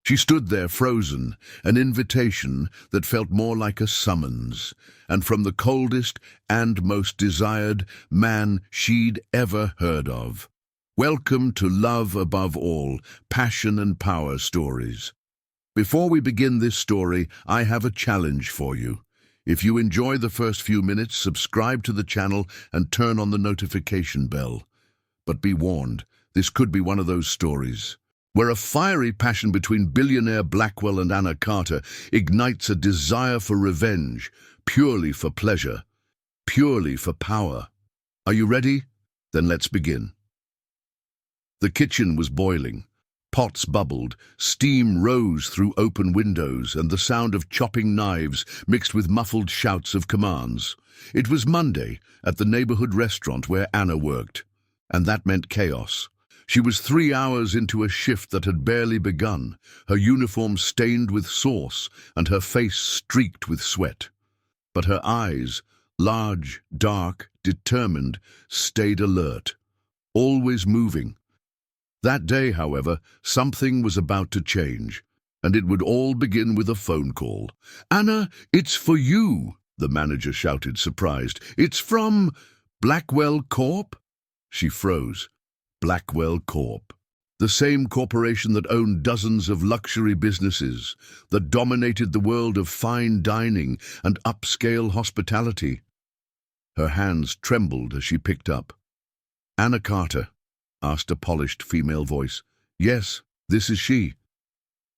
She stood there frozen, an invitation that felt more like a summons, and from the coldest and most desired man she'd ever heard of. Welcome to Love Above All, Passion and Power Stories. Before we begin this story, I have a challenge for you. If you enjoy the first few minutes, subscribe to the channel and turn on the notification bell. But be warned, this could be one of those stories where a fiery passion between billionaire Blackwell and Anna Carter ignites a desire for revenge, purely for pleasure, purely for power. Are you ready? Then let's begin. The kitchen was boiling. Pots bubbled, steam rose through open windows, and the sound of chopping knives mixed with muffled shouts of commands. It was Monday at the neighborhood restaurant where Anna worked, and that meant chaos. She was 3 hours into a shift that had barely begun, her uniform stained with sauce and her face streaked with sweat. But her eyes, large, dark, determined, stayed alert, always moving. That day, however, something was about to change, and it would all begin with a phone call. "Anna, it's for you," the manager shouted, surprised. "It's from Blackwell Corp?" She froze. Blackwell Corp. The same corporation that owned dozens of luxury businesses, that dominated the world of fine dining and upscale hospitality. Her hands trembled as she picked up. "Anna Carter?" asked a polished female voice. "Yes, this is she.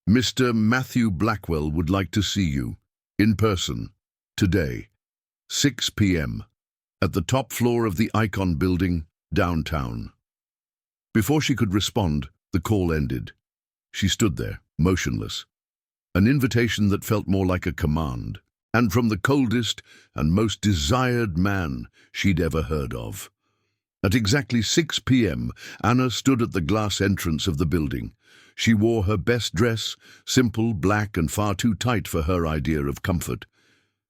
Mr. Matthew Blackwell would like to see you, in person, today, 6 p.m., at the top floor of the Icon building, downtown." Before she could respond, the call ended. She stood there, motionless. An invitation that felt more like a command, and from the coldest and most desired man she'd ever heard of. At exactly 6 p.m., Anna stood at the glass entrance of the building. She wore her best dress, simple, black, and far too tight for her idea of comfort.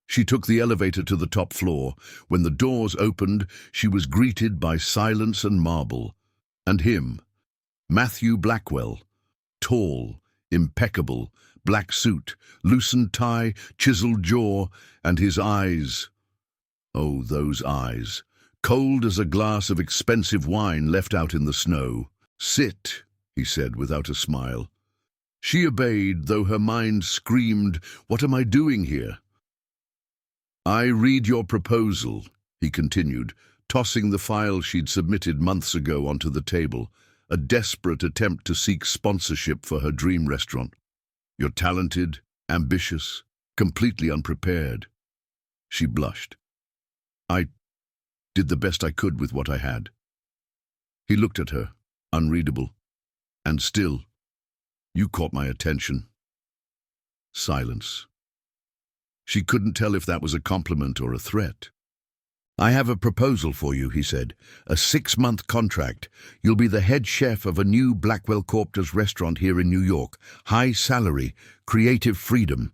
She took the elevator to the top floor. When the doors opened, she was greeted by silence and marble. And him, Matthew Blackwell, tall, impeccable, black suit, loosened tie, chiseled jaw, and his eyes. Oh, those eyes, cold as a glass of expensive wine left out in the snow. "Sit," he said without a smile. She obeyed, though her mind screamed, "What am I doing here?" "I read your proposal," he continued, tossing the file she'd submitted months ago onto the table, a desperate attempt to seek sponsorship for her dream restaurant. "You're talented, ambitious, completely unprepared." She blushed. "I did the best I could with what I had." He looked at her, unreadable. "And still, you caught my attention." Silence. She couldn't tell if that was a compliment or a threat. "I have a proposal for you," he said. "A 6-month contract. You'll be the head chef of a new Blackwell Corp's restaurant here in New York. High salary, creative freedom."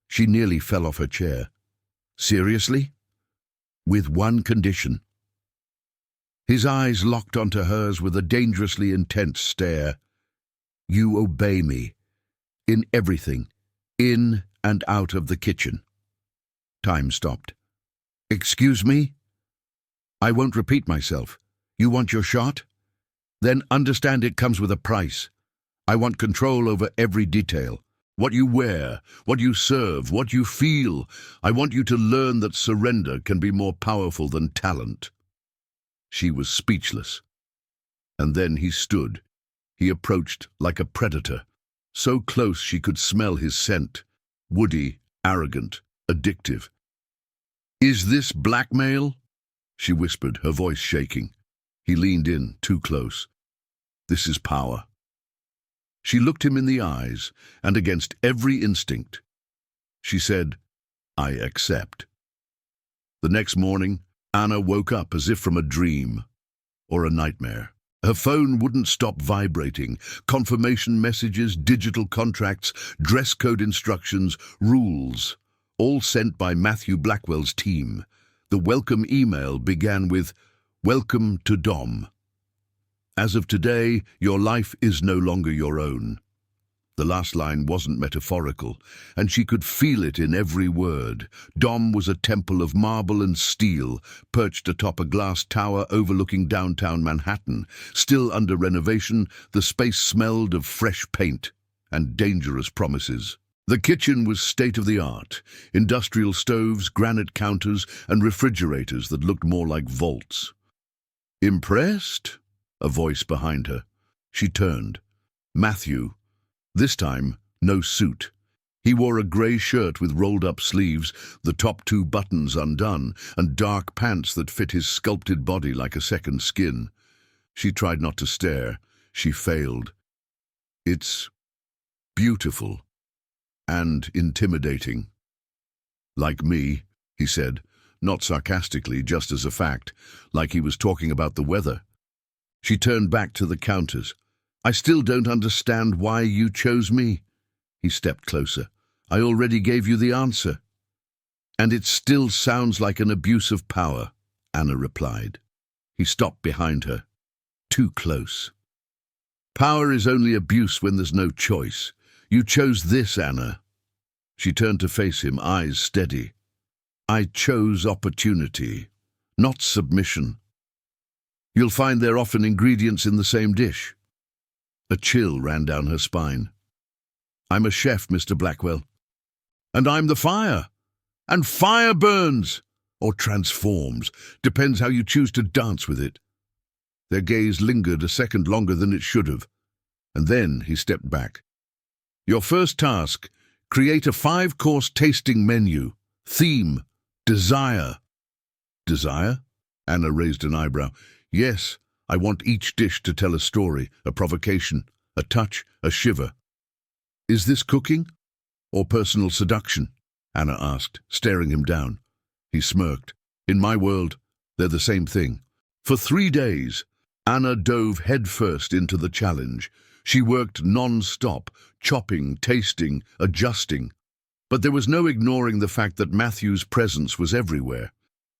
She nearly fell off her chair. "Seriously?" "With one condition." His eyes locked onto hers with a dangerously intense stare. "You obey me. In everything. In and out of the kitchen." Time stopped. "Excuse me?" "I won't repeat myself. You want your shot? Then understand it comes with a price. I want control over every detail. What you wear, what you serve, what you feel. I want you to learn that surrender can be more powerful than talent." She was speechless. And then he stood. He approached like a predator, so close she could smell his scent. Woody, arrogant, addictive. "Is this blackmail?" she whispered, her voice shaking. He leaned in, too close. "This is power." She looked him in the eyes, and against every instinct, she said, "I accept." The next morning, Anna woke up as if from a dream or a nightmare. Her phone wouldn't stop vibrating. Confirmation messages, digital contracts, dress code instructions, rules, all sent by Matthew Blackwell's team. The welcome email began with, "Welcome to Dom. As of today, your life is no longer your own." The last line wasn't metaphorical, and she could feel it in every word. Dom was a temple of marble and steel, perched atop a glass tower overlooking downtown Manhattan. Still under renovation, the space smelled of fresh paint and dangerous promises. The kitchen was state-of-the-art, industrial stoves, granite counters, and refrigerators that looked more like vaults. "Impressed?" A voice behind her. She turned. Matthew. This time, no suit. He wore a grey shirt with rolled-up sleeves, the top two buttons undone, and dark pants that fit his sculpted body like a second skin. She tried not to stare. She failed. "It's beautiful and intimidating." "Like me," he said, not sarcastically, just as a fact, like he was talking about the weather. She turned back to the counters. "I still don't understand why you chose me." He stepped closer. "I already gave you the answer." "And it still sounds like an abuse of power," Anna replied. He stopped behind her. Too close. "Power is only abuse when there's no choice. You chose this, Anna." She turned to face him, eyes steady. "I chose opportunity, not submission. You'll find they're often ingredients in the same dish." A chill ran down her spine. "I'm a chef, Mr. Blackwell. And I'm the fire. And fire burns, or transforms, depends how you choose to dance with it." Their gaze lingered a second longer than it should have, and then he stepped back. "Your first task, create a 5-course tasting menu. Theme, desire." "Desire?" Anna raised an eyebrow. "Yes, I want each dish to tell a story, a provocation, a touch, a shiver." "Is this cooking or personal seduction?" Anna asked, staring him down. He smirked. "In my world, they're the same thing." For 3 days, Anna dove headfirst into the challenge. She worked non-stop, chopping, tasting, adjusting. But there was no ignoring the fact that Matthew's presence was everywhere.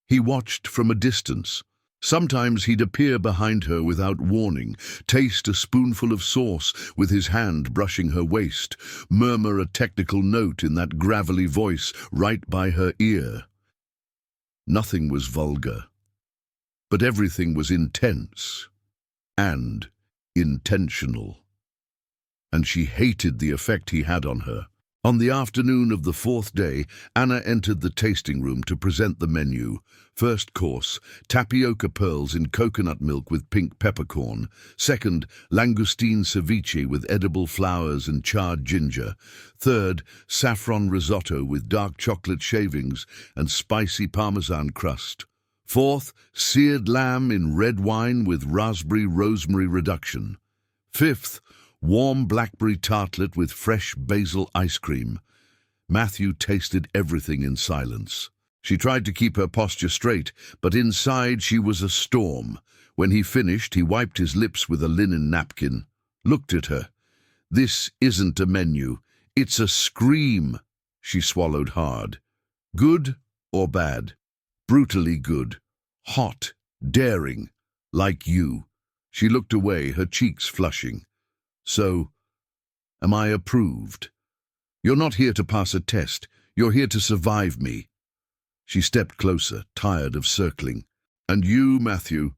He watched from a distance. Sometimes he'd appear behind her without warning, taste a spoonful of sauce with his hand brushing her waist, murmur a technical note in that gravelly voice right by her ear. Nothing was vulgar, but everything was intense and intentional. And she hated the effect he had on her. On the afternoon of the 4th day, Anna entered the tasting room to present the menu. First course, tapioca pearls in coconut milk with pink peppercorn. Second, langoustine ceviche with edible flowers and charred ginger. Third, saffron risotto with dark chocolate shavings and spicy parmesan crust. Fourth, seared lamb in red wine with raspberry rosemary reduction. Fifth, warm blackberry tartlet with fresh basil ice cream. Matthew tasted everything in silence. She tried to keep her posture straight, but inside she was a storm. When he finished, he wiped his lips with a linen napkin, looked at her. "This isn't a menu. It's a scream." She swallowed hard. "Good or bad?" "Brutally good. Hot, daring, like you." She looked away, her cheeks flushing. "So, am I approved? You're not here to pass a test. You're here to survive me." She stepped closer, tired of circling. "And you, Matthew,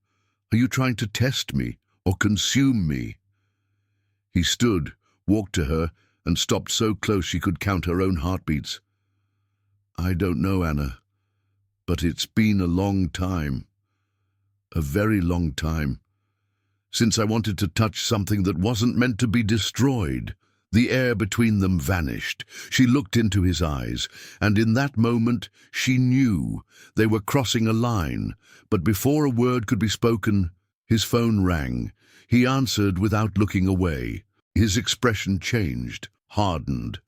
are you trying to test me or consume me?" He stood, walked to her, and stopped so close she could count her own heartbeats. "I don't know, Anna, but it's been a long time. A very long time. Since I wanted to touch something that wasn't meant to be destroyed." The air between them vanished. She looked into his eyes, and in that moment she knew they were crossing a line. But before a word could be spoken, his phone rang. He answered without looking away. His expression changed, hardened.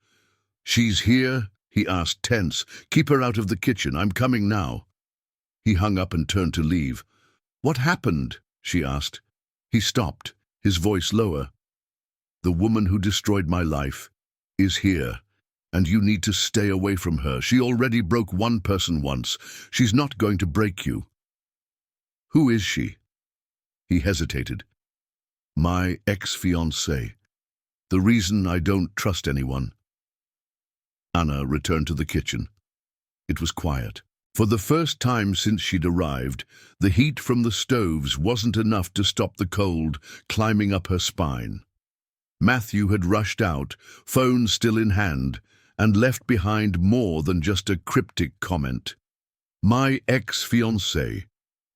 "She's here?" he asked, tense. "Keep her out of the kitchen. I'm coming now." He hung up and turned to leave. "What happened?" she asked. He stopped, his voice lower. "The woman who destroyed my life is here, and you need to stay away from her. She already broke one person once. She's not going to break you." "Who is she?" He hesitated. "My ex-fiancée." The reason I don't trust anyone. Anna returned to the kitchen. It was quiet. For the first time since she'd arrived, the heat from the stoves wasn't enough to stop the cold climbing up her spine. Matthew had rushed out, phone still in hand, and left behind more than just a cryptic comment. My ex-fiancée.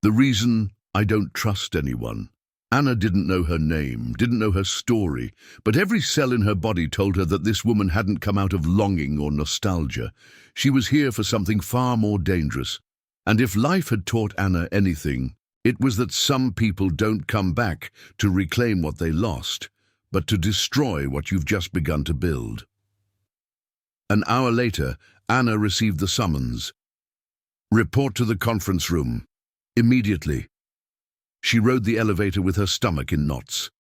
The reason I don't trust anyone. Anna didn't know her name, didn't know her story, but every cell in her body told her that this woman hadn't come out of longing or nostalgia. She was here for something far more dangerous. And if life had taught Anna anything, it was that some people don't come back to reclaim what they lost, but to destroy what you've just begun to build. An hour later, Anna received the summons. Report to the conference room. Immediately. She rode the elevator with her stomach in knots.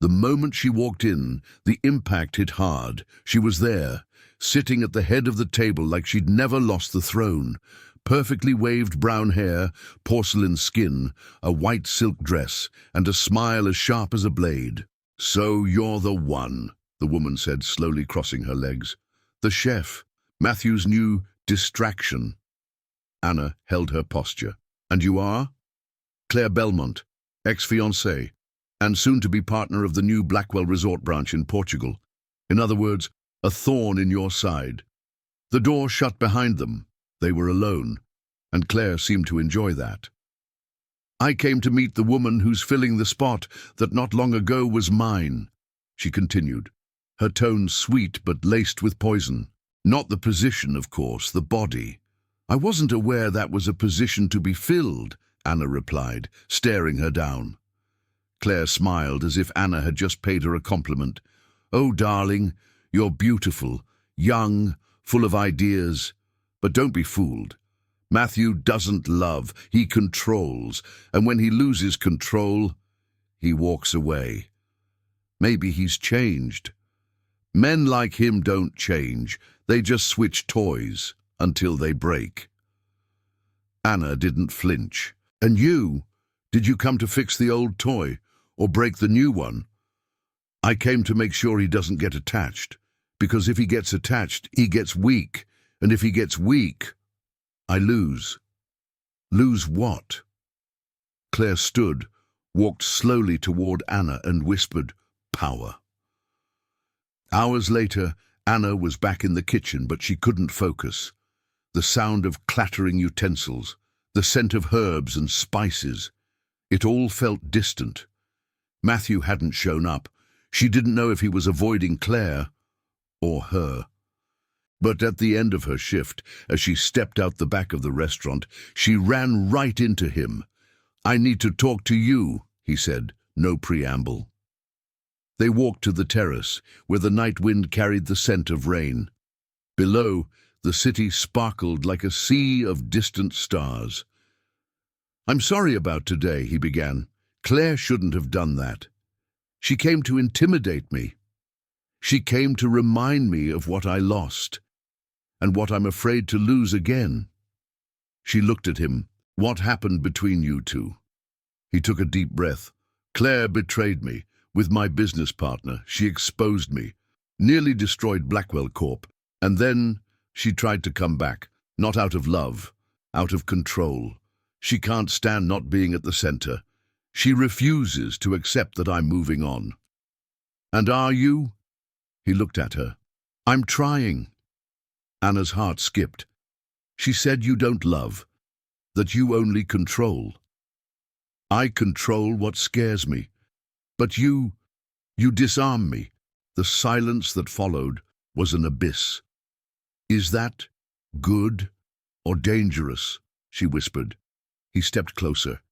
The moment she walked in, the impact hit hard. She was there, sitting at the head of the table like she'd never lost the throne. Perfectly waved brown hair, porcelain skin, a white silk dress, and a smile as sharp as a blade. So you're the one, the woman said, slowly crossing her legs. The chef, Matthew's new distraction. Anna held her posture. And you are? Claire Belmont, ex-fiancée, and soon-to-be partner of the new Blackwell resort branch in Portugal. In other words, a thorn in your side. The door shut behind them. They were alone, and Claire seemed to enjoy that. I came to meet the woman who's filling the spot that not long ago was mine, she continued, her tone sweet but laced with poison. Not the position, of course, the body. I wasn't aware that was a position to be filled, Anna replied, staring her down. Claire smiled as if Anna had just paid her a compliment. Oh, darling, you're beautiful, young, full of ideas. But don't be fooled. Matthew doesn't love, he controls, and when he loses control, he walks away. Maybe he's changed. Men like him don't change, they just switch toys until they break. Anna didn't flinch. And you? Did you come to fix the old toy, or break the new one? I came to make sure he doesn't get attached, because if he gets attached, he gets weak, and if he gets weak, I lose. Lose what? Claire stood, walked slowly toward Anna and whispered, power. Hours later, Anna was back in the kitchen, but she couldn't focus. The sound of clattering utensils, the scent of herbs and spices. It all felt distant. Matthew hadn't shown up. She didn't know if he was avoiding Claire or her. But at the end of her shift, as she stepped out the back of the restaurant, she ran right into him. I need to talk to you, he said, no preamble. They walked to the terrace, where the night wind carried the scent of rain. Below, the city sparkled like a sea of distant stars. I'm sorry about today, he began. Claire shouldn't have done that. She came to intimidate me. She came to remind me of what I lost, and what I'm afraid to lose again. She looked at him. What happened between you two? He took a deep breath. Claire betrayed me. With my business partner, she exposed me, nearly destroyed Blackwell Corp, and then she tried to come back, not out of love, out of control. She can't stand not being at the center. She refuses to accept that I'm moving on. And are you? He looked at her. I'm trying. Anna's heart skipped. She said you don't love, that you only control. I control what scares me. But you disarm me. The silence that followed was an abyss. Is that good or dangerous? She whispered. He stepped closer.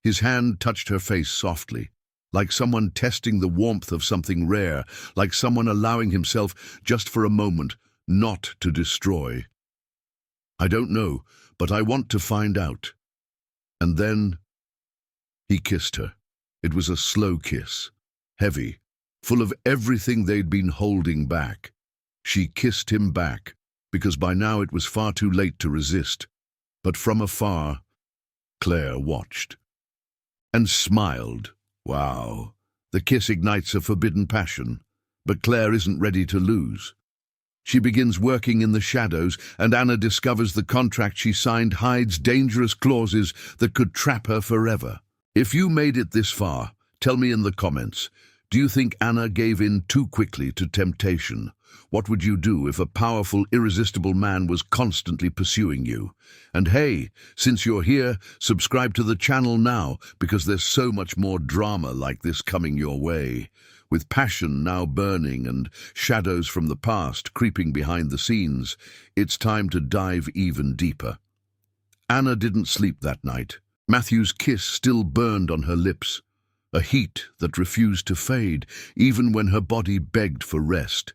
His hand touched her face softly, like someone testing the warmth of something rare, like someone allowing himself, just for a moment, not to destroy. I don't know, but I want to find out. And then he kissed her. It was a slow kiss, heavy, full of everything they'd been holding back. She kissed him back, because by now it was far too late to resist. But from afar, Claire watched and smiled. Wow, the kiss ignites a forbidden passion. But Claire isn't ready to lose. She begins working in the shadows, and Anna discovers the contract she signed hides dangerous clauses that could trap her forever. If you made it this far, tell me in the comments, do you think Anna gave in too quickly to temptation? What would you do if a powerful, irresistible man was constantly pursuing you? And hey, since you're here, subscribe to the channel now, because there's so much more drama like this coming your way. With passion now burning and shadows from the past creeping behind the scenes, it's time to dive even deeper. Anna didn't sleep that night. Matthew's kiss still burned on her lips, a heat that refused to fade, even when her body begged for rest.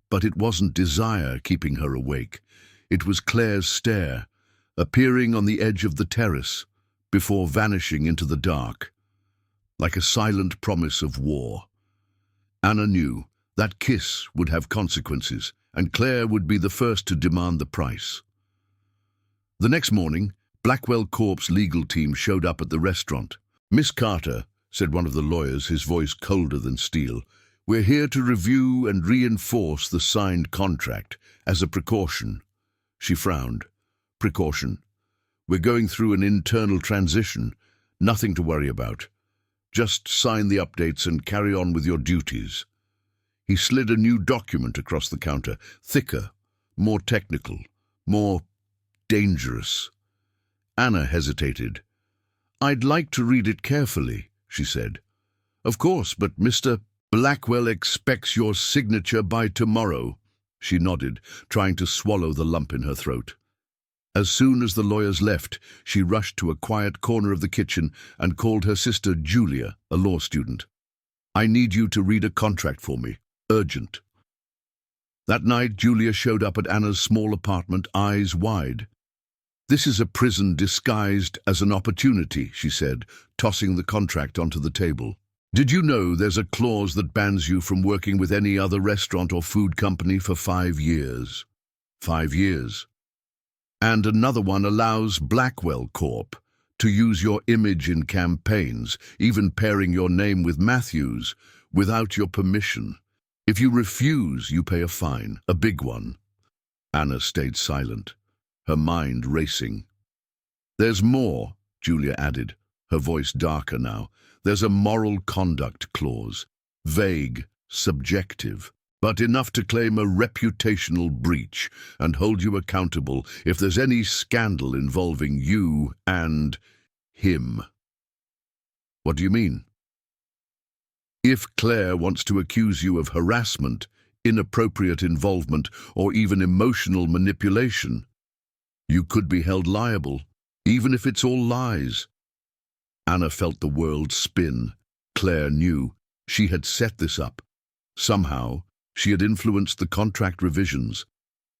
But it wasn't desire keeping her awake. It was Claire's stare, appearing on the edge of the terrace, before vanishing into the dark, like a silent promise of war. Anna knew that kiss would have consequences, and Claire would be the first to demand the price. The next morning, Blackwell Corp's legal team showed up at the restaurant. "Miss Carter," said one of the lawyers, his voice colder than steel, "we're here to review and reinforce the signed contract as a precaution." She frowned. "Precaution? We're going through an internal transition. Nothing to worry about. Just sign the updates and carry on with your duties." He slid a new document across the counter, thicker, more technical, more dangerous. Anna hesitated. "I'd like to read it carefully," she said. "Of course, but Mr. Blackwell expects your signature by tomorrow." She nodded, trying to swallow the lump in her throat. As soon as the lawyers left, she rushed to a quiet corner of the kitchen and called her sister Julia, a law student. "I need you to read a contract for me. Urgent." That night, Julia showed up at Anna's small apartment, eyes wide. "This is a prison disguised as an opportunity," she said, tossing the contract onto the table. "Did you know there's a clause that bans you from working with any other restaurant or food company for 5 years? 5 years. And another one allows Blackwell Corp to use your image in campaigns, even pairing your name with Matthew's, without your permission. If you refuse, you pay a fine, a big one." Anna stayed silent, her mind racing. "There's more," Julia added, her voice darker now. "There's a moral conduct clause, vague, subjective, but enough to claim a reputational breach and hold you accountable if there's any scandal involving you and him." "What do you mean?" "If Claire wants to accuse you of harassment, inappropriate involvement, or even emotional manipulation, you could be held liable, even if it's all lies." Anna felt the world spin. Claire knew she had set this up. Somehow, she had influenced the contract revisions,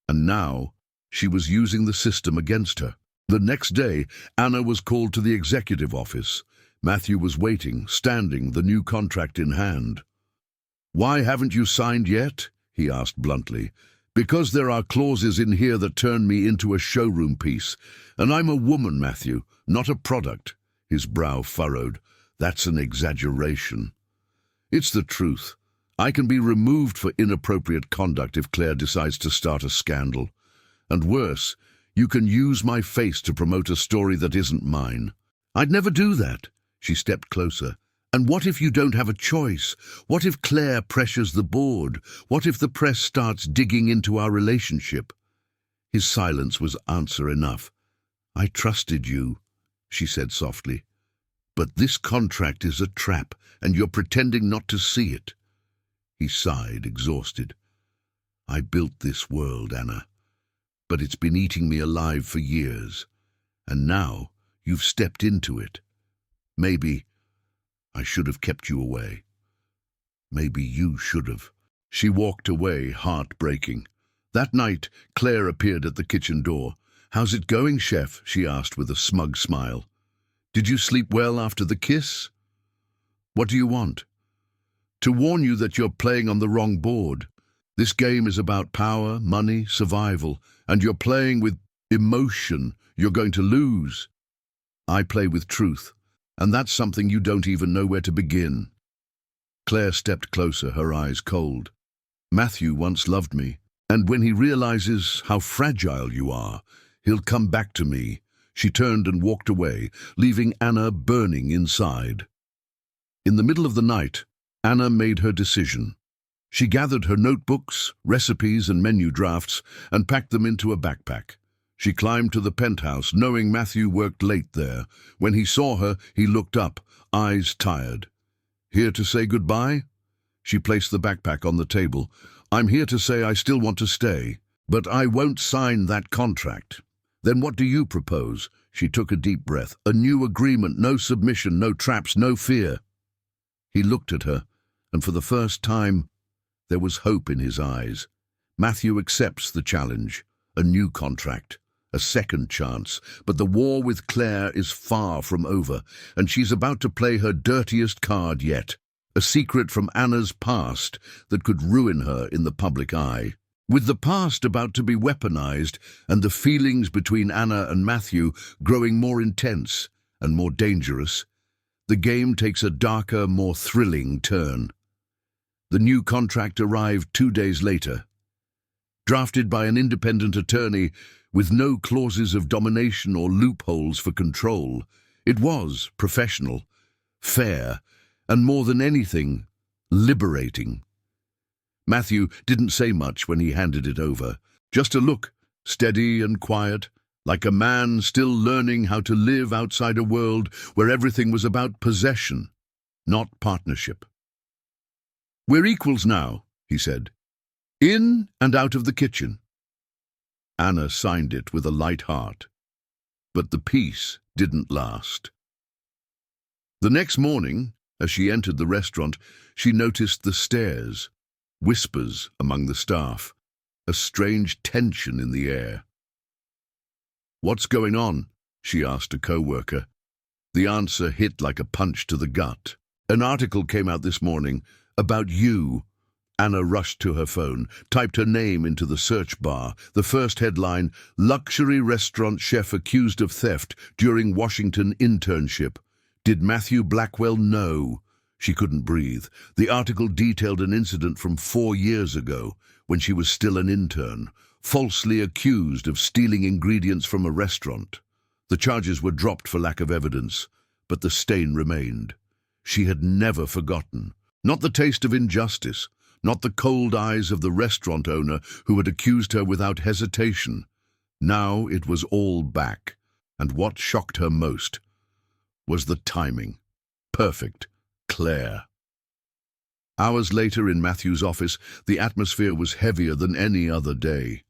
and now she was using the system against her. The next day, Anna was called to the executive office. Matthew was waiting, standing, the new contract in hand. "Why haven't you signed yet?" he asked bluntly. "Because there are clauses in here that turn me into a showroom piece. And I'm a woman, Matthew, not a product." His brow furrowed. "That's an exaggeration." "It's the truth. I can be removed for inappropriate conduct if Claire decides to start a scandal. And worse, you can use my face to promote a story that isn't mine." "I'd never do that." She stepped closer. "And what if you don't have a choice? What if Claire pressures the board? What if the press starts digging into our relationship?" His silence was answer enough. "I trusted you," she said softly. "But this contract is a trap, and you're pretending not to see it." He sighed, exhausted. "I built this world, Anna, but it's been eating me alive for years. And now you've stepped into it. Maybe I should have kept you away. Maybe you should have." She walked away, heart-breaking. That night, Claire appeared at the kitchen door. "How's it going, Chef?" she asked with a smug smile. "Did you sleep well after the kiss?" "What do you want?" "To warn you that you're playing on the wrong board. This game is about power, money, survival, and you're playing with emotion. You're going to lose. I play with truth, and that's something you don't even know where to begin." Claire stepped closer, her eyes cold. Matthew once loved me, and when he realizes how fragile you are, he'll come back to me. She turned and walked away, leaving Anna burning inside. In the middle of the night, Anna made her decision. She gathered her notebooks, recipes, and menu drafts and packed them into a backpack. She climbed to the penthouse, knowing Matthew worked late there. When he saw her, he looked up, eyes tired. "Here to say goodbye?" She placed the backpack on the table. "I'm here to say I still want to stay, but I won't sign that contract." "Then what do you propose?" She took a deep breath. "A new agreement, no submission, no traps, no fear." He looked at her, and for the first time, there was hope in his eyes. Matthew accepts the challenge, a new contract, a second chance, but the war with Claire is far from over, and she's about to play her dirtiest card yet, a secret from Anna's past that could ruin her in the public eye. With the past about to be weaponized and the feelings between Anna and Matthew growing more intense and more dangerous, the game takes a darker, more thrilling turn. The new contract arrived 2 days later. Drafted by an independent attorney with no clauses of domination or loopholes for control, it was professional, fair, and more than anything, liberating. Matthew didn't say much when he handed it over, just a look, steady and quiet, like a man still learning how to live outside a world where everything was about possession, not partnership. "We're equals now," he said. "In and out of the kitchen." Anna signed it with a light heart, but the peace didn't last. The next morning, as she entered the restaurant, she noticed the stares, whispers among the staff, a strange tension in the air. "What's going on?" she asked a co-worker. The answer hit like a punch to the gut. "An article came out this morning about you." Anna rushed to her phone, typed her name into the search bar. The first headline, "Luxury restaurant chef accused of theft during Washington internship. Did Matthew Blackwell know?" She couldn't breathe. The article detailed an incident from 4 years ago, when she was still an intern, falsely accused of stealing ingredients from a restaurant. The charges were dropped for lack of evidence, but the stain remained. She had never forgotten. Not the taste of injustice, not the cold eyes of the restaurant owner who had accused her without hesitation. Now it was all back, and what shocked her most was the timing. Perfect. Claire. Hours later in Matthew's office, the atmosphere was heavier than any other day.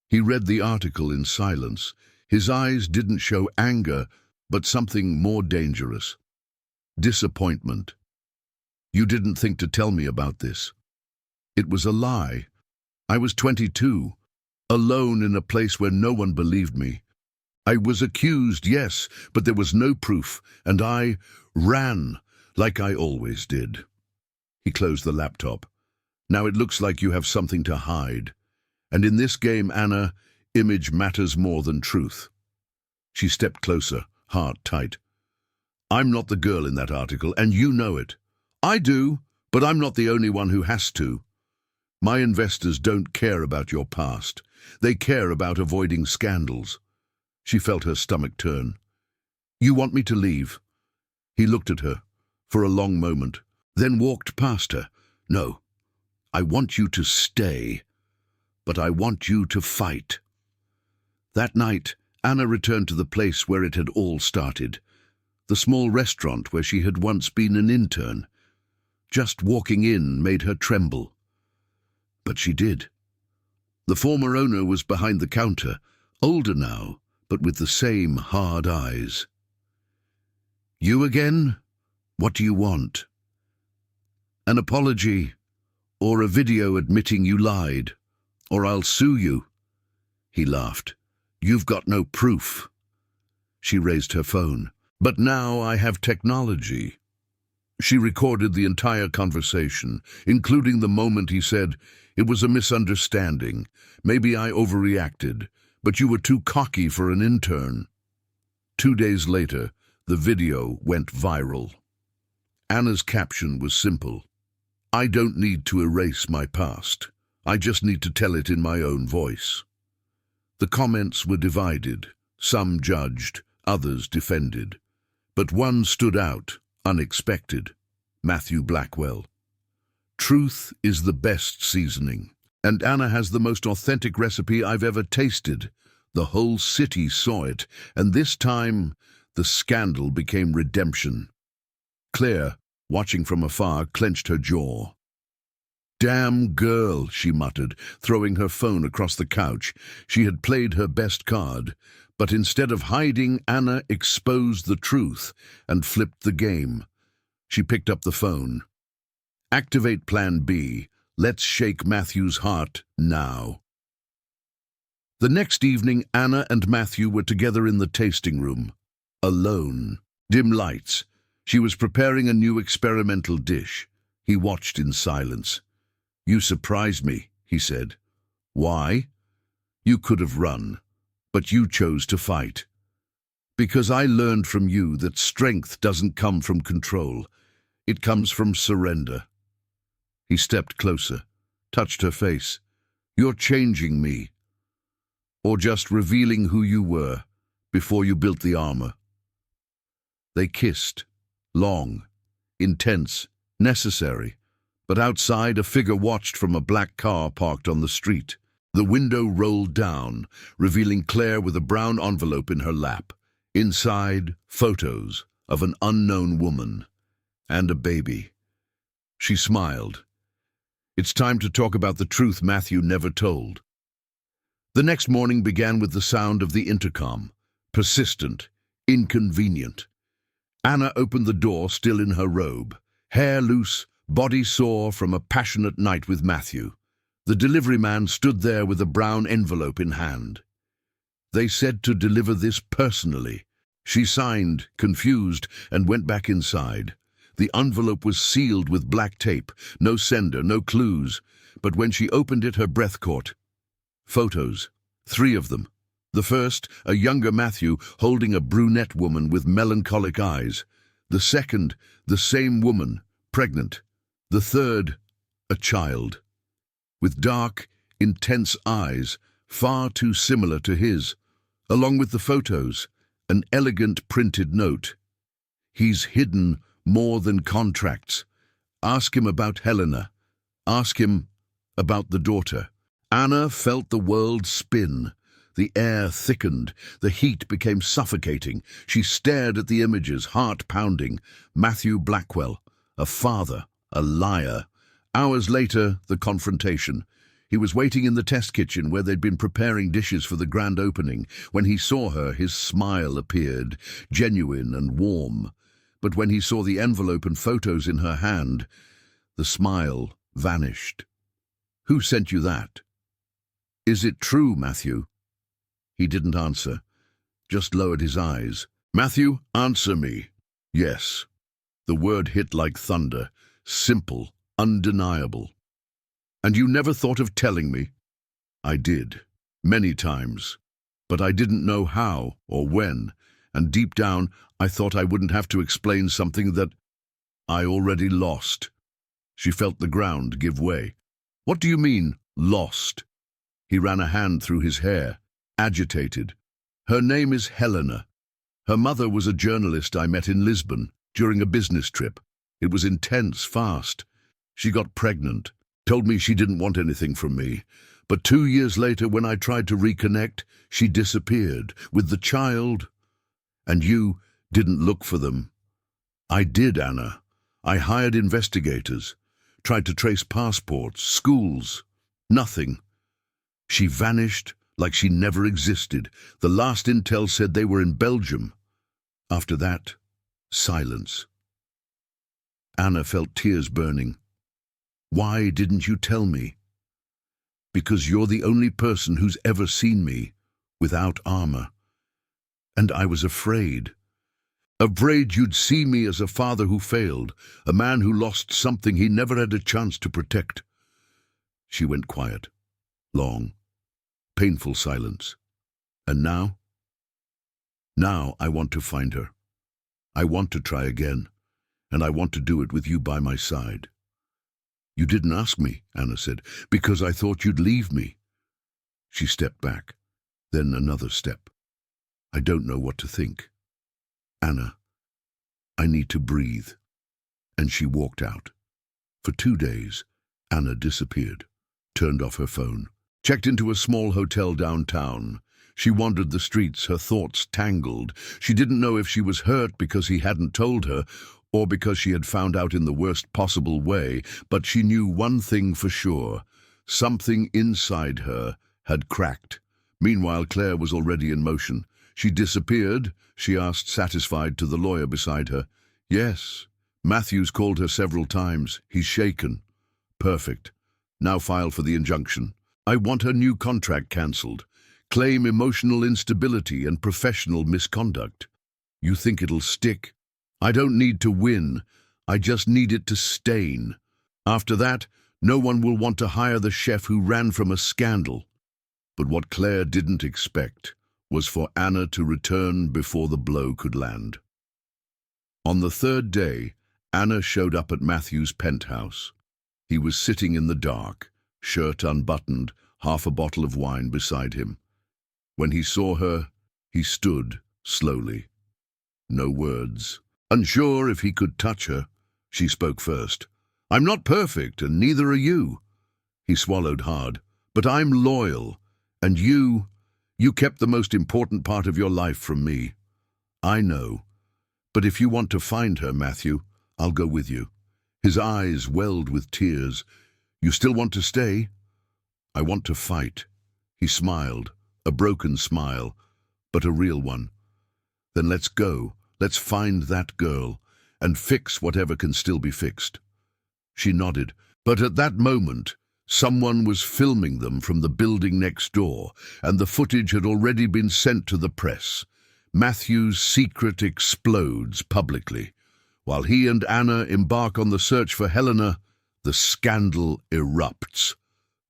He read the article in silence. His eyes didn't show anger, but something more dangerous. Disappointment. "You didn't think to tell me about this." It was a lie. I was 22, alone in a place where no one believed me. I was accused, yes, but there was no proof, and I ran like I always did. He closed the laptop. "Now it looks like you have something to hide. And in this game, Anna, image matters more than truth." She stepped closer, heart tight. "I'm not the girl in that article, and you know it. I do, but I'm not the only one who has to. My investors don't care about your past. They care about avoiding scandals." She felt her stomach turn. "You want me to leave?" He looked at her for a long moment, then walked past her. "No, I want you to stay, but I want you to fight." That night, Anna returned to the place where it had all started, the small restaurant where she had once been an intern. Just walking in made her tremble. But she did. The former owner was behind the counter, older now, but with the same hard eyes. "You again? What do you want?" "An apology, or a video admitting you lied, or I'll sue you." He laughed. "You've got no proof." She raised her phone. "But now I have technology." She recorded the entire conversation, including the moment he said, "It was a misunderstanding. Maybe I overreacted, but you were too cocky for an intern." 2 days later, the video went viral. Anna's caption was simple. I don't need to erase my past. I just need to tell it in my own voice. The comments were divided. Some judged, others defended. But one stood out, unexpected. Matthew Blackwell. Truth is the best seasoning. And Anna has the most authentic recipe I've ever tasted. The whole city saw it, and this time the scandal became redemption. Claire, watching from afar, clenched her jaw. "Damn girl," she muttered, throwing her phone across the couch. She had played her best card, but instead of hiding, Anna exposed the truth and flipped the game. She picked up the phone. "Activate Plan B. Let's shake Matthew's heart now." The next evening, Anna and Matthew were together in the tasting room. Alone. Dim lights. She was preparing a new experimental dish. He watched in silence. "You surprised me," he said. "Why?" "You could have run, but you chose to fight. Because I learned from you that strength doesn't come from control. It comes from surrender." He stepped closer, touched her face. "You're changing me. Or just revealing who you were before you built the armor." They kissed. Long, intense, necessary. But outside, a figure watched from a black car parked on the street. The window rolled down, revealing Claire with a brown envelope in her lap. Inside, photos of an unknown woman and a baby. She smiled. It's time to talk about the truth Matthew never told. The next morning began with the sound of the intercom. Persistent, inconvenient. Anna opened the door, still in her robe. Hair loose, body sore from a passionate night with Matthew. The delivery man stood there with a brown envelope in hand. "They said to deliver this personally." She signed, confused, and went back inside. The envelope was sealed with black tape, no sender, no clues. But when she opened it, her breath caught. Photos, 3 of them. The first, a younger Matthew holding a brunette woman with melancholic eyes. The second, the same woman, pregnant. The third, a child. With dark, intense eyes, far too similar to his. Along with the photos, an elegant printed note. "He's hidden more than contracts. Ask him about Helena. Ask him about the daughter." Anna felt the world spin. The air thickened. The heat became suffocating. She stared at the images, heart pounding. Matthew Blackwell, a father, a liar. Hours later, the confrontation. He was waiting in the test kitchen where they'd been preparing dishes for the grand opening. When he saw her, his smile appeared, genuine and warm. But when he saw the envelope and photos in her hand, the smile vanished. "Who sent you that?" "Is it true, Matthew?" He didn't answer, just lowered his eyes. "Matthew, answer me." "Yes." The word hit like thunder, simple, undeniable. "And you never thought of telling me?" "I did, many times, but I didn't know how or when, and deep down I thought I wouldn't have to explain something that I already lost." She felt the ground give way. "What do you mean, lost?" He ran a hand through his hair, agitated. "Her name is Helena. Her mother was a journalist I met in Lisbon during a business trip. It was intense, fast. She got pregnant, told me she didn't want anything from me. But 2 years later, when I tried to reconnect, she disappeared with the child. And you didn't look for them." "I did, Anna. I hired investigators, tried to trace passports, schools. Nothing. She vanished like she never existed. The last intel said they were in Belgium. After that, silence." Anna felt tears burning. "Why didn't you tell me?" "Because you're the only person who's ever seen me without armor. And I was afraid. Afraid you'd see me as a father who failed, a man who lost something he never had a chance to protect." She went quiet. Long, painful silence. "And now?" "Now I want to find her. I want to try again, and I want to do it with you by my side." "You didn't ask me," Anna said, "because I thought you'd leave me." She stepped back, then another step. "I don't know what to think. Anna, I need to breathe." And she walked out. For 2 days, Anna disappeared, turned off her phone, checked into a small hotel downtown. She wandered the streets, her thoughts tangled. She didn't know if she was hurt because he hadn't told her, or because she had found out in the worst possible way, but she knew one thing for sure. Something inside her had cracked. Meanwhile, Claire was already in motion. "She disappeared?" she asked, satisfied, to the lawyer beside her. "Yes. Matthew's called her several times. He's shaken." "Perfect. Now file for the injunction. I want her new contract cancelled. Claim emotional instability and professional misconduct." "You think it'll stick?" "I don't need to win. I just need it to stain. After that, no one will want to hire the chef who ran from a scandal." But what Claire didn't expect was for Anna to return before the blow could land. On the third day, Anna showed up at Matthew's penthouse. He was sitting in the dark, shirt unbuttoned, half a bottle of wine beside him. When he saw her, he stood slowly. No words. Unsure if he could touch her, she spoke first. "I'm not perfect, and neither are you." He swallowed hard. "But I'm loyal, and you kept the most important part of your life from me." "I know. But if you want to find her, Matthew, I'll go with you." His eyes welled with tears. "You still want to stay?" "I want to fight." He smiled, a broken smile, but a real one. "Then let's go. Let's find that girl, and fix whatever can still be fixed." She nodded, but at that moment, someone was filming them from the building next door, and the footage had already been sent to the press. Matthew's secret explodes publicly. While he and Anna embark on the search for Helena, the scandal erupts.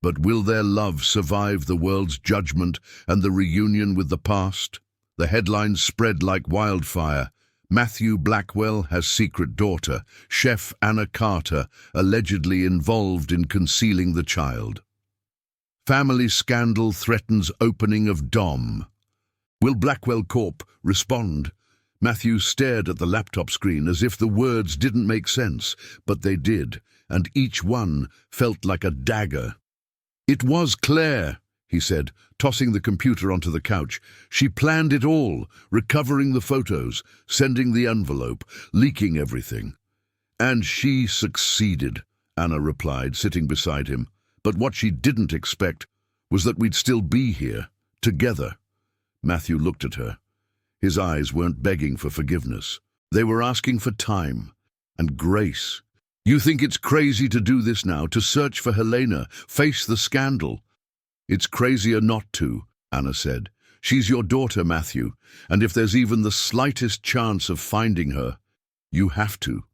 But will their love survive the world's judgment and the reunion with the past? The headlines spread like wildfire. Matthew Blackwell has secret daughter, Chef Anna Carter, allegedly involved in concealing the child. Family scandal threatens opening of Dom. Will Blackwell Corp respond? Matthew stared at the laptop screen as if the words didn't make sense, but they did, and each one felt like a dagger. "It was Claire," he said, tossing the computer onto the couch. "She planned it all, recovering the photos, sending the envelope, leaking everything." "And she succeeded," Anna replied, sitting beside him. "But what she didn't expect was that we'd still be here, together." Matthew looked at her. His eyes weren't begging for forgiveness. They were asking for time and grace. "You think it's crazy to do this now, to search for Helena, face the scandal?" "It's crazier not to," Anna said. "She's your daughter, Matthew, and if there's even the slightest chance of finding her, you have to."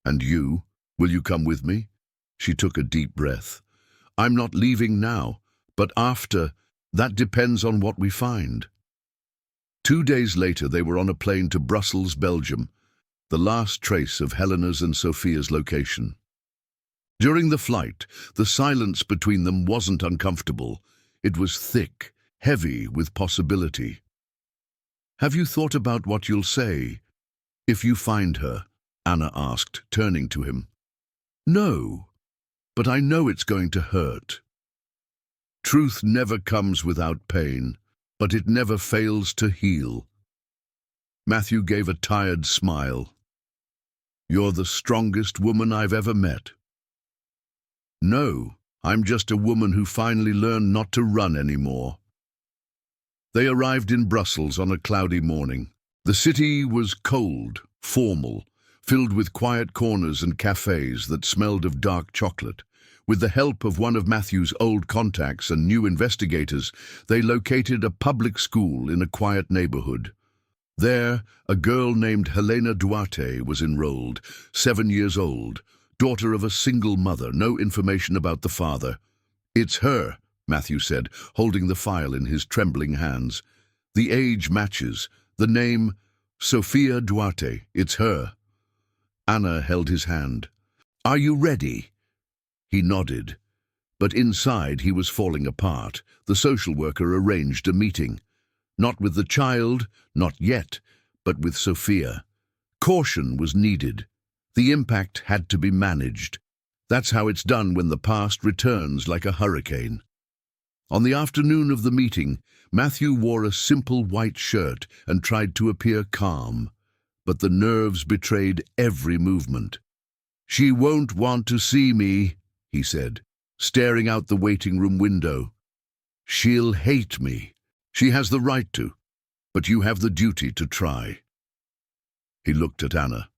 "And you? Will you come with me?" She took a deep breath. "I'm not leaving now, but after, that depends on what we find." 2 days later, they were on a plane to Brussels, Belgium, the last trace of Helena's and Sophia's location. During the flight, the silence between them wasn't uncomfortable. It was thick, heavy with possibility. "Have you thought about what you'll say if you find her?" Anna asked, turning to him. "No, but I know it's going to hurt. Truth never comes without pain, but it never fails to heal." Matthew gave a tired smile. "You're the strongest woman I've ever met." "No, I'm just a woman who finally learned not to run anymore." They arrived in Brussels on a cloudy morning. The city was cold, formal, filled with quiet corners and cafes that smelled of dark chocolate. With the help of one of Matthew's old contacts and new investigators, they located a public school in a quiet neighborhood. There, a girl named Helena Duarte was enrolled, 7 years old, daughter of a single mother, no information about the father. "It's her," Matthew said, holding the file in his trembling hands. "The age matches. The name, Sophia Duarte. It's her." Anna held his hand. "Are you ready?" He nodded, but inside he was falling apart. The social worker arranged a meeting. Not with the child, not yet, but with Sophia. Caution was needed. The impact had to be managed. That's how it's done when the past returns like a hurricane. On the afternoon of the meeting, Matthew wore a simple white shirt and tried to appear calm, but the nerves betrayed every movement. "She won't want to see me," he said, staring out the waiting room window. "She'll hate me. She has the right to, but you have the duty to try." He looked at Anna,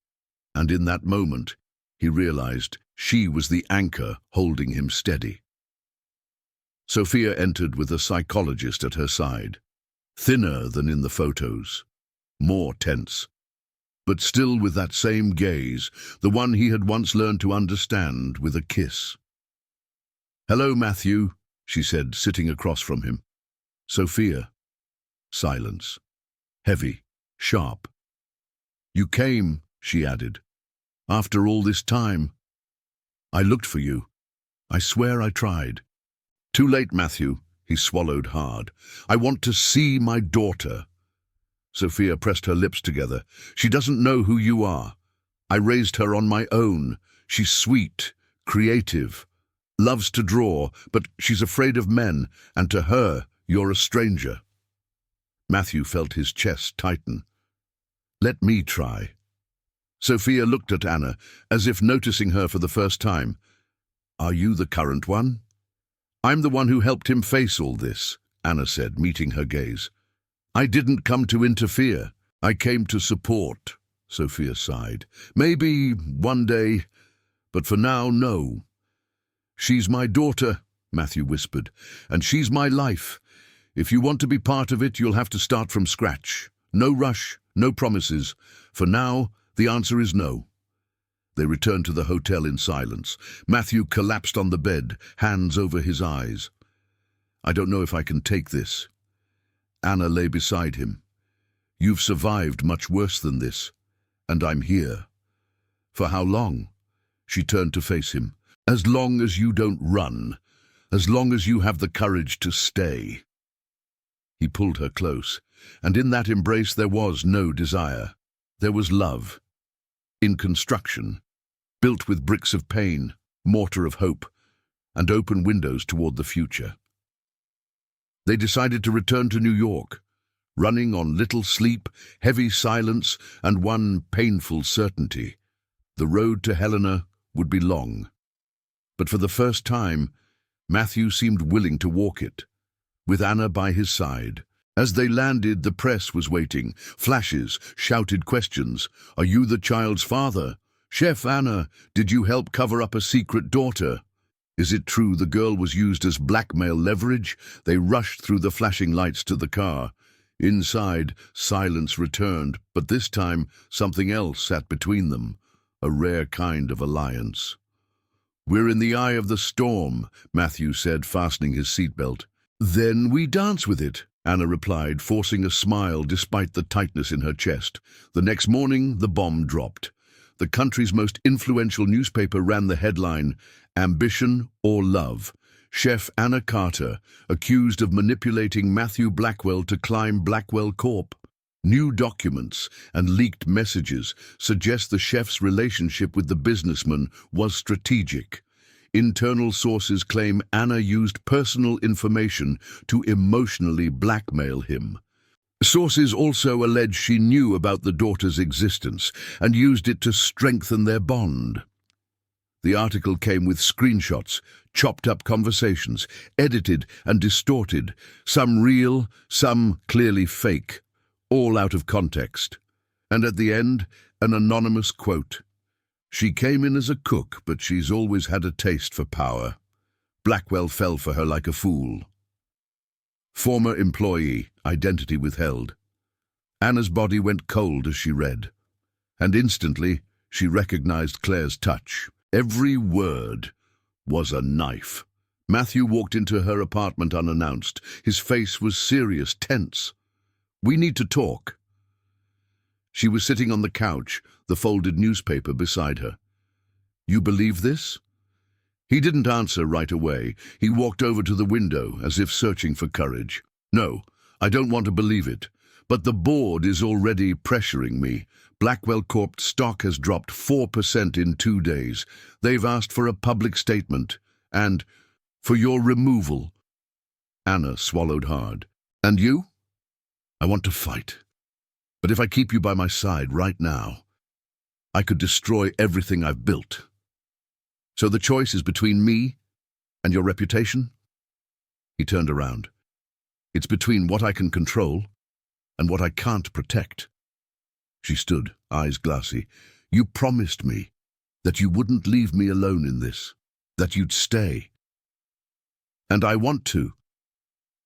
and in that moment, he realized she was the anchor holding him steady. Sophia entered with a psychologist at her side, thinner than in the photos, more tense, but still with that same gaze, the one he had once learned to understand with a kiss. "Hello, Matthew," she said, sitting across from him. Sophia. Silence. Heavy, sharp. "You came," she added, "after all this time. I looked for you. I swear I tried." "Too late, Matthew," he swallowed hard. "I want to see my daughter." Sophia pressed her lips together. "She doesn't know who you are. I raised her on my own. She's sweet, creative, loves to draw, but she's afraid of men, and to her, you're a stranger." Matthew felt his chest tighten. "Let me try." Sophia looked at Anna, as if noticing her for the first time. "Are you the current one?" "I'm the one who helped him face all this," Anna said, meeting her gaze. "I didn't come to interfere. I came to support," Sophia sighed. "Maybe one day, but for now, no." "She's my daughter," Matthew whispered, "and she's my life. If you want to be part of it, you'll have to start from scratch. No rush, no promises. For now, the answer is no." They returned to the hotel in silence. Matthew collapsed on the bed, hands over his eyes. "I don't know if I can take this." Anna lay beside him. "You've survived much worse than this, and I'm here." "For how long?" She turned to face him. "As long as you don't run. As long as you have the courage to stay." He pulled her close, and in that embrace there was no desire. There was love. In construction, built with bricks of pain, mortar of hope, and open windows toward the future. They decided to return to New York, running on little sleep, heavy silence, and one painful certainty. The road to Helena would be long. But for the first time, Matthew seemed willing to walk it, with Anna by his side. As they landed, the press was waiting. Flashes, shouted questions. "Are you the child's father? Chef Anna, did you help cover up a secret daughter? Is it true the girl was used as blackmail leverage?" They rushed through the flashing lights to the car. Inside, silence returned, but this time something else sat between them, a rare kind of alliance. "We're in the eye of the storm," Matthew said, fastening his seatbelt. "Then we dance with it," Anna replied, forcing a smile despite the tightness in her chest. The next morning, the bomb dropped. The country's most influential newspaper ran the headline, "Ambition or Love? Chef Anna Carter, accused of manipulating Matthew Blackwell to climb Blackwell Corp." New documents and leaked messages suggest the chef's relationship with the businessman was strategic. Internal sources claim Anna used personal information to emotionally blackmail him. Sources also allege she knew about the daughter's existence and used it to strengthen their bond. The article came with screenshots, chopped-up conversations, edited and distorted, some real, some clearly fake, all out of context. And at the end, an anonymous quote. "She came in as a cook, but she's always had a taste for power. Blackwell fell for her like a fool." Former employee, identity withheld. Anna's body went cold as she read, and instantly she recognized Claire's touch. Every word was a knife. Matthew walked into her apartment unannounced. His face was serious, tense. "We need to talk." She was sitting on the couch, the folded newspaper beside her. "You believe this?" He didn't answer right away. He walked over to the window, as if searching for courage. "No, I don't want to believe it. But the board is already pressuring me. Blackwell Corp stock has dropped 4% in 2 days. They've asked for a public statement. And for your removal." Anna swallowed hard. "And you?" "I want to fight. But if I keep you by my side right now, I could destroy everything I've built. So the choice is between me and your reputation?" He turned around. "It's between what I can control and what I can't protect." She stood, eyes glassy. "You promised me that you wouldn't leave me alone in this, that you'd stay. And I want to.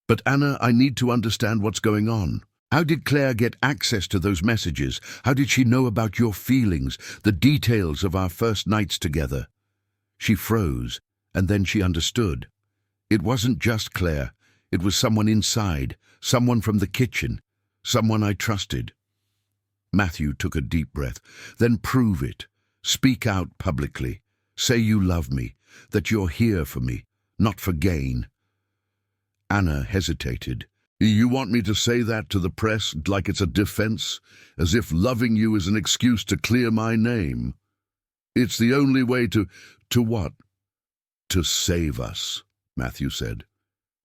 But Anna, I need to understand what's going on. How did Claire get access to those messages? How did she know about your feelings, the details of our first nights together?" She froze, and then she understood. It wasn't just Claire. It was someone inside, someone from the kitchen, someone I trusted. Matthew took a deep breath. "Then prove it. Speak out publicly. Say you love me, that you're here for me, not for gain." Anna hesitated. "You want me to say that to the press like it's a defense, as if loving you is an excuse to clear my name? It's the only way to what?" "To save us," Matthew said.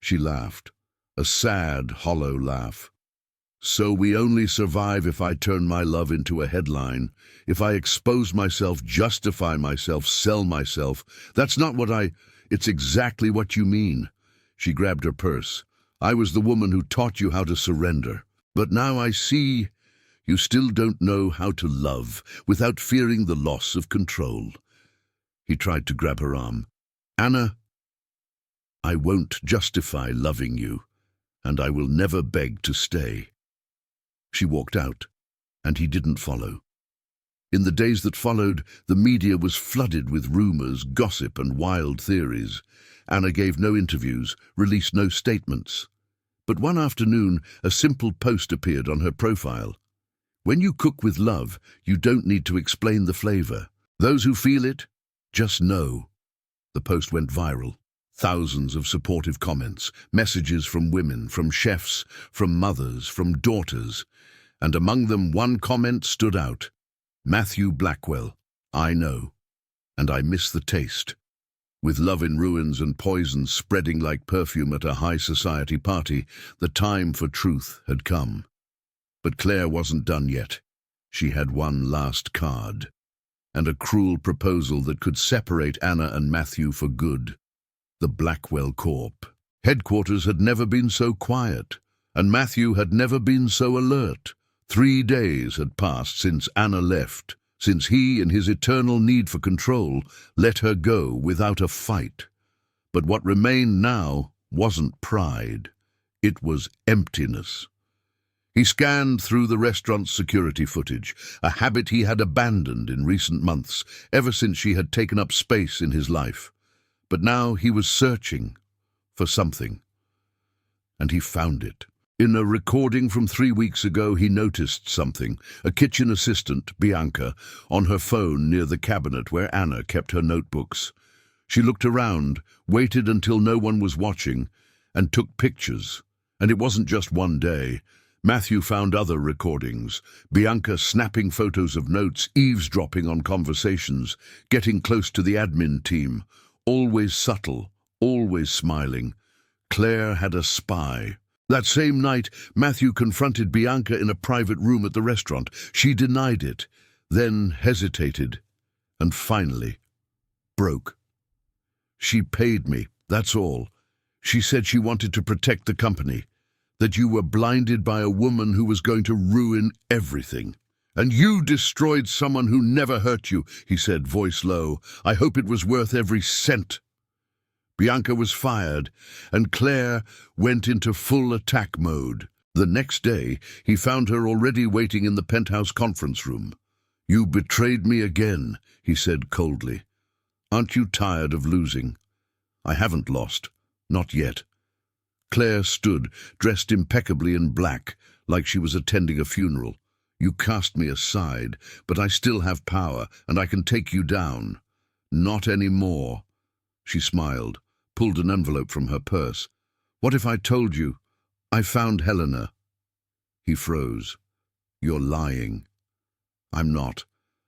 She laughed, a sad, hollow laugh. "So we only survive if I turn my love into a headline, if I expose myself, justify myself, sell myself. That's not what It's exactly what you mean." She grabbed her purse. "I was the woman who taught you how to surrender. But now I see you still don't know how to love without fearing the loss of control." He tried to grab her arm. "Anna, I won't justify loving you, and I will never beg to stay." She walked out, and he didn't follow. In the days that followed, the media was flooded with rumors, gossip, and wild theories. Anna gave no interviews, released no statements. But one afternoon, a simple post appeared on her profile. "When you cook with love, you don't need to explain the flavor. Those who feel it, just know." The post went viral. Thousands of supportive comments, messages from women, from chefs, from mothers, from daughters. And among them, one comment stood out. "Matthew Blackwell, I know, and I miss the taste." With love in ruins and poison spreading like perfume at a high society party, the time for truth had come. But Claire wasn't done yet. She had one last card, and a cruel proposal that could separate Anna and Matthew for good. The Blackwell Corp. Headquarters had never been so quiet, and Matthew had never been so alert. 3 days had passed since Anna left, since he, in his eternal need for control, let her go without a fight. But what remained now wasn't pride. It was emptiness. He scanned through the restaurant's security footage, a habit he had abandoned in recent months, ever since she had taken up space in his life. But now he was searching for something, and he found it. In a recording from 3 weeks ago, he noticed something. A kitchen assistant, Bianca, on her phone near the cabinet where Anna kept her notebooks. She looked around, waited until no one was watching, and took pictures. And it wasn't just one day. Matthew found other recordings. Bianca snapping photos of notes, eavesdropping on conversations, getting close to the admin team. Always subtle, always smiling. Claire had a spy. That same night, Matthew confronted Bianca in a private room at the restaurant. She denied it, then hesitated, and finally broke. "She paid me, that's all. She said she wanted to protect the company, that you were blinded by a woman who was going to ruin everything. And you destroyed someone who never hurt you," he said, voice low. "I hope it was worth every cent." Bianca was fired, and Claire went into full attack mode. The next day, he found her already waiting in the penthouse conference room. "You betrayed me again," he said coldly. "Aren't you tired of losing?" "I haven't lost. Not yet." Claire stood, dressed impeccably in black, like she was attending a funeral. "You cast me aside, but I still have power, and I can take you down." "Not anymore." She smiled, pulled an envelope from her purse. "What if I told you I found Helena?" He froze. "You're lying." "I'm not.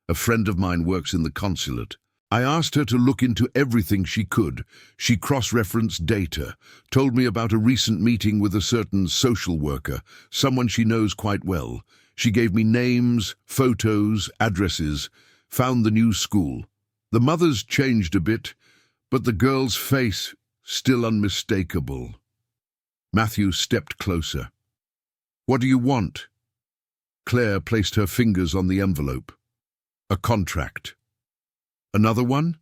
A friend of mine works in the consulate. I asked her to look into everything she could. She cross-referenced data, told me about a recent meeting with a certain social worker, someone she knows quite well. She gave me names, photos, addresses, found the new school. The mother's changed a bit, but the girl's face still unmistakable." Matthew stepped closer. "What do you want?" Claire placed her fingers on the envelope. "A contract." "Another one?"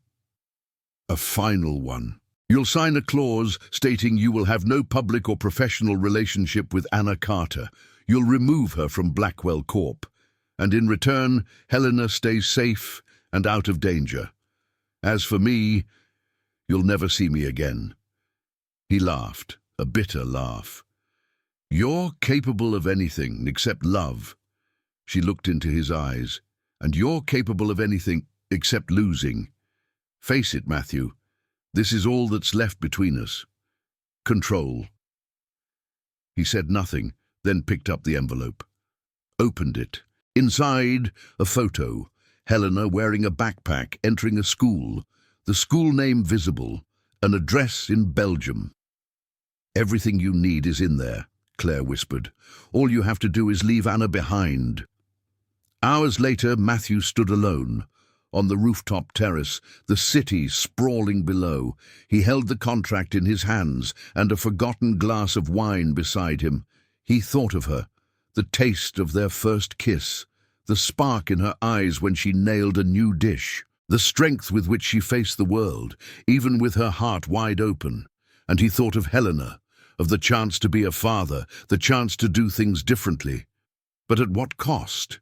"A final one. You'll sign a clause stating you will have no public or professional relationship with Anna Carter. You'll remove her from Blackwell Corp. And in return, Helena stays safe and out of danger. As for me, you'll never see me again." He laughed, a bitter laugh. "You're capable of anything except love." She looked into his eyes. "And you're capable of anything except losing. Face it, Matthew. This is all that's left between us. Control." He said nothing, then picked up the envelope. Opened it. Inside, a photo. Helena wearing a backpack, entering a school. The school name visible. An address in Belgium. "Everything you need is in there," Claire whispered. "All you have to do is leave Anna behind." Hours later, Matthew stood alone. On the rooftop terrace, the city sprawling below. He held the contract in his hands and a forgotten glass of wine beside him. He thought of her, the taste of their first kiss, the spark in her eyes when she nailed a new dish, the strength with which she faced the world, even with her heart wide open. And he thought of Helena, of the chance to be a father, the chance to do things differently. But at what cost?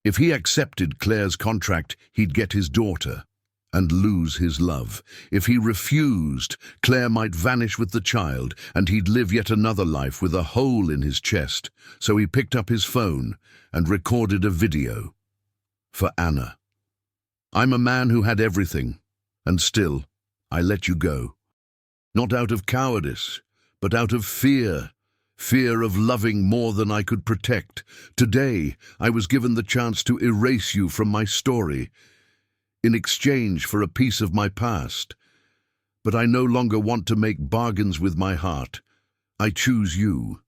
If he accepted Claire's contract, he'd get his daughter and lose his love. If he refused, Claire might vanish with the child, and he'd live yet another life with a hole in his chest. So he picked up his phone and recorded a video. For Anna. "I'm a man who had everything, and still, I let you go. Not out of cowardice, but out of fear. Fear of loving more than I could protect. Today, I was given the chance to erase you from my story, in exchange for a piece of my past. But I no longer want to make bargains with my heart. I choose you,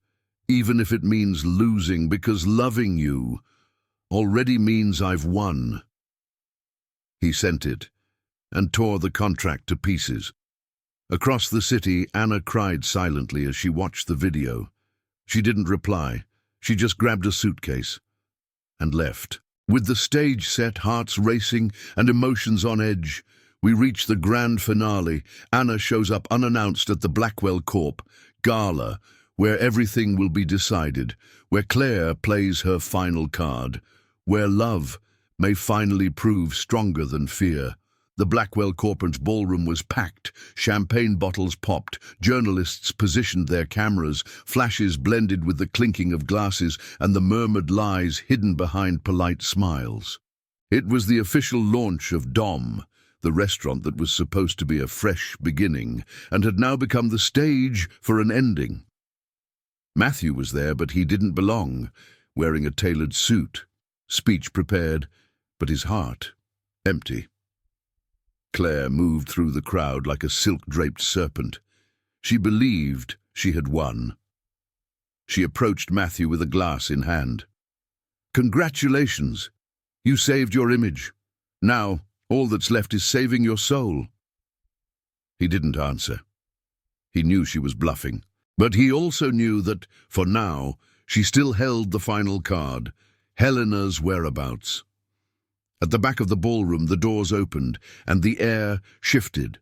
even if it means losing, because loving you already means I've won." He sent it, and tore the contract to pieces. Across the city, Anna cried silently as she watched the video. She didn't reply. She just grabbed a suitcase and left. With the stage set, hearts racing, and emotions on edge, we reach the grand finale. Anna shows up unannounced at the Blackwell Corp gala, where everything will be decided, where Claire plays her final card, where love may finally prove stronger than fear. The Blackwell Corporate's ballroom was packed, champagne bottles popped, journalists positioned their cameras, flashes blended with the clinking of glasses and the murmured lies hidden behind polite smiles. It was the official launch of Dom, the restaurant that was supposed to be a fresh beginning, and had now become the stage for an ending. Matthew was there, but he didn't belong, wearing a tailored suit, speech prepared, but his heart empty. Claire moved through the crowd like a silk-draped serpent. She believed she had won. She approached Matthew with a glass in hand. "Congratulations! You saved your image. Now, all that's left is saving your soul." He didn't answer. He knew she was bluffing. But he also knew that, for now, she still held the final card, Helena's whereabouts. At the back of the ballroom, the doors opened, and the air shifted.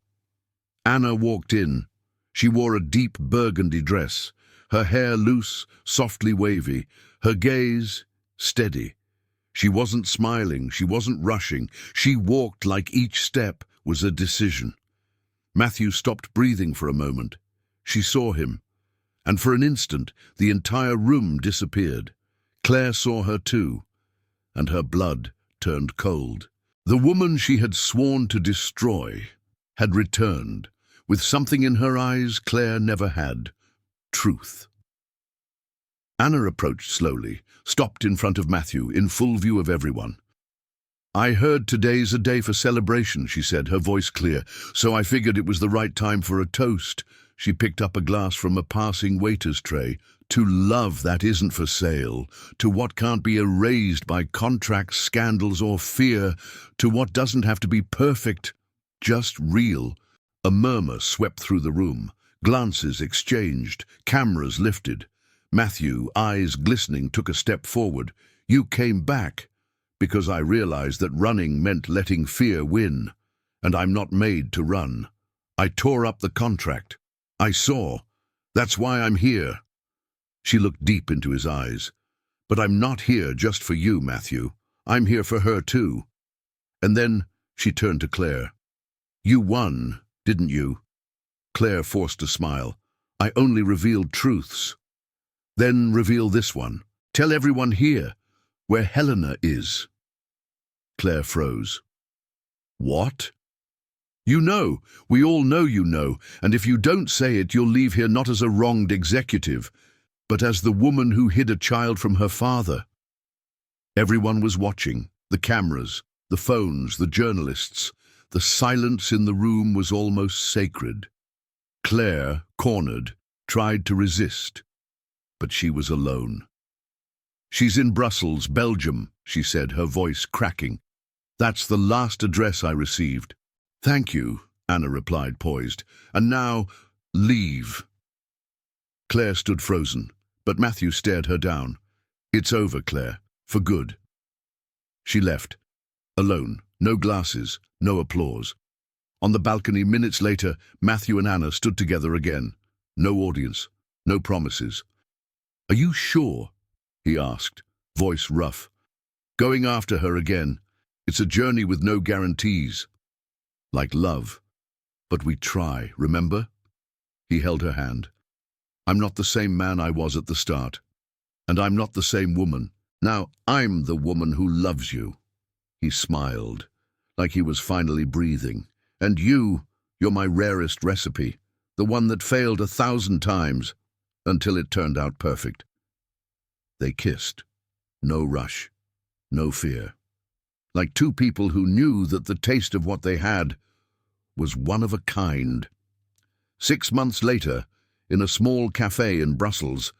Anna walked in. She wore a deep burgundy dress, her hair loose, softly wavy, her gaze steady. She wasn't smiling, she wasn't rushing. She walked like each step was a decision. Matthew stopped breathing for a moment. She saw him, and for an instant, the entire room disappeared. Claire saw her too, and her blood turned cold. The woman she had sworn to destroy had returned, with something in her eyes Claire never had: truth. Anna approached slowly, stopped in front of Matthew, in full view of everyone. "I heard today's a day for celebration," she said, her voice clear, "so I figured it was the right time for a toast." She picked up a glass from a passing waiter's tray. "To love that isn't for sale, to what can't be erased by contracts, scandals, or fear, to what doesn't have to be perfect, just real." A murmur swept through the room. Glances exchanged, cameras lifted. Matthew, eyes glistening, took a step forward. "You came back because I realized that running meant letting fear win, and I'm not made to run. I tore up the contract. I saw. That's why I'm here." She looked deep into his eyes. "But I'm not here just for you, Matthew. I'm here for her too." And then she turned to Claire. "You won, didn't you?" Claire forced a smile. "I only revealed truths." "Then reveal this one. Tell everyone here where Helena is." Claire froze. "What?" "You know. We all know you know. And if you don't say it, you'll leave here not as a wronged executive, but as the woman who hid a child from her father." Everyone was watching. The cameras, the phones, the journalists. The silence in the room was almost sacred. Claire, cornered, tried to resist, but she was alone. "She's in Brussels, Belgium," she said, her voice cracking. "That's the last address I received." "Thank you," Anna replied, poised. "And now, leave." Claire stood frozen, but Matthew stared her down. "It's over, Claire, for good." She left, alone, no glasses, no applause. On the balcony, minutes later, Matthew and Anna stood together again. No audience, no promises. "Are you sure?" he asked, voice rough. "Going after her again. It's a journey with no guarantees. Like love. But we try, remember?" He held her hand. "I'm not the same man I was at the start. And I'm not the same woman. Now I'm the woman who loves you." He smiled, like he was finally breathing. "And you're my rarest recipe, the one that failed 1,000 times, until it turned out perfect." They kissed. No rush, no fear. Like two people who knew that the taste of what they had was one of a kind. 6 months later, in a small cafe in Brussels,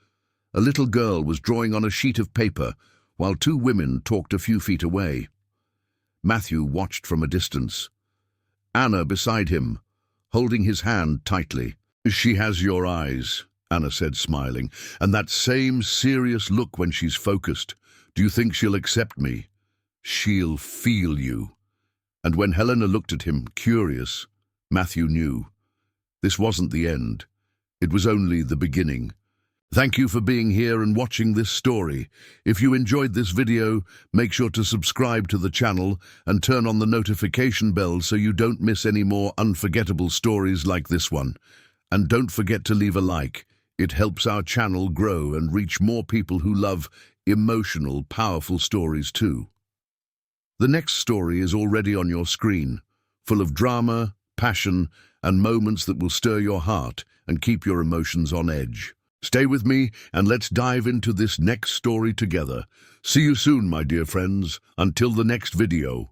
a little girl was drawing on a sheet of paper while two women talked a few feet away. Matthew watched from a distance. Anna beside him, holding his hand tightly. "She has your eyes," Anna said, smiling, "and that same serious look when she's focused. Do you think she'll accept me? She'll feel you." And when Helena looked at him, curious, Matthew knew. This wasn't the end. It was only the beginning. Thank you for being here and watching this story. If you enjoyed this video, make sure to subscribe to the channel and turn on the notification bell so you don't miss any more unforgettable stories like this one. And don't forget to leave a like. It helps our channel grow and reach more people who love emotional, powerful stories too. The next story is already on your screen, full of drama, passion, and moments that will stir your heart and keep your emotions on edge. Stay with me and let's dive into this next story together. See you soon, my dear friends. Until the next video.